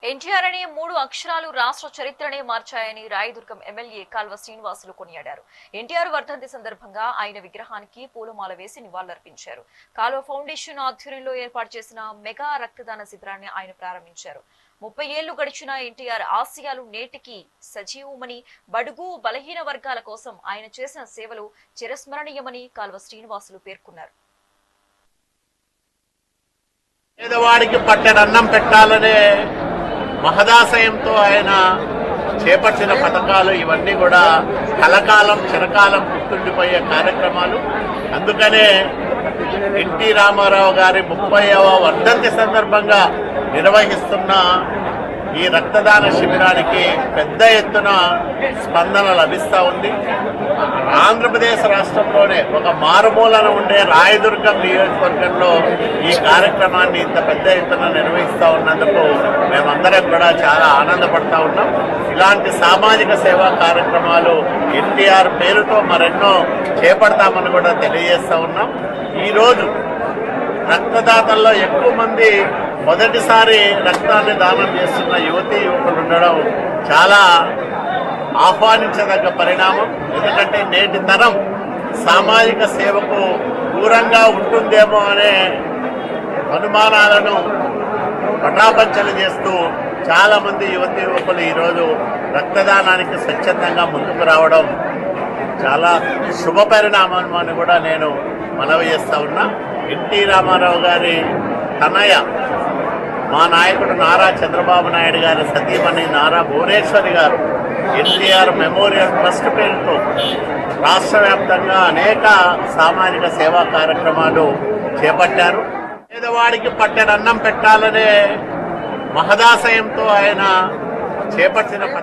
ఎన్టీఆర్ అనే 3 అక్షరాలు రాష్ట్ర చరిత్రనే మార్చాయని రాయదుర్గం ఎమ్మెల్యే కాల్వ శ్రీనివాసులు కొనియాడారు. ఎన్టీఆర్ వర్ధంతి సందర్భంగా ఆయన విగ్రహానికి పూలమాల వేసి నివాళులర్పించారు. కాల్వ ఫౌండేషన్ ఆధ్వర్యంలో ఏర్పాటు చేసిన మెగా రక్తదాన శిబిరాన్ని ఆయన ప్రారంభించారు. 30 ఏళ్లు గడిచిన ఎన్టీఆర్ ఆశయాలు నేటికి సజీవమని, బడుగు బలహీన వర్గాల కోసం ఆయన చేసిన సేవలు చిరస్మరణీయమని కాల్వ శ్రీనివాసులు పేర్కొన్నారు. పేదవాడికి పట్టెడన్నం పెట్టాలనే మహదాశయంతో ఆయన చేపట్టిన పథకాలు ఇవన్నీ కూడా కలకాలం చిరకాలం గుర్తుండిపోయే కార్యక్రమాలు. అందుకనే ఎన్టీ రామారావు గారి 30వ వర్ధంతి సందర్భంగా నిర్వహిస్తున్న ఈ రక్తదాన శిబిరానికి పెద్ద ఎత్తున స్పందన లభిస్తూ ఉంది. ఆంధ్రప్రదేశ్ రాష్ట్రంలోనే ఒక మారుమూలన ఉండే రాయదుర్గం నియోజకవర్గంలో ఈ కార్యక్రమాన్ని ఇంత పెద్ద ఎత్తున నిర్వహిస్తూ ఉన్నందుకు మేమందరం కూడా చాలా ఆనందపడతా ఉన్నాం. ఇలాంటి సామాజిక సేవా కార్యక్రమాలు ఎన్టీఆర్ పేరుతో మరెన్నో చేపడతామని కూడా తెలియజేస్తూ ఉన్నాం. ఈరోజు రక్తదాతల్లో ఎక్కువ మంది మొదటిసారి రక్తాన్ని దానం చేస్తున్న యువతీ యువకులు ఉండడం చాలా ఆహ్వానించదగ్గ పరిణామం. ఎందుకంటే నేటి తరం సామాజిక సేవకు దూరంగా ఉంటుందేమో అనే అనుమానాలను పటాపంచలు చేస్తూ చాలా మంది యువతీ యువకులు ఈరోజు రక్తదానానికి స్వచ్ఛందంగా ముందుకు రావడం చాలా శుభ పరిణామం అని కూడా నేను మనవి చేస్తా ఉన్నా. ఎన్టీ రామారావు గారి తనయ మా నాయకుడు నారా చంద్రబాబు నాయుడు గారి సతీమణి నారా భువనేశ్వరి గారు ఎన్టీఆర్ మెమోరియల్ ట్రస్ట్ పేరుతో రాష్ట్ర వ్యాప్తంగా అనేక సామాజిక సేవా కార్యక్రమాలు చేపట్టారు. పేదవాడికి పట్టెడన్నం పెట్టాలనే మహదాశయంతో ఆయన చేపట్టిన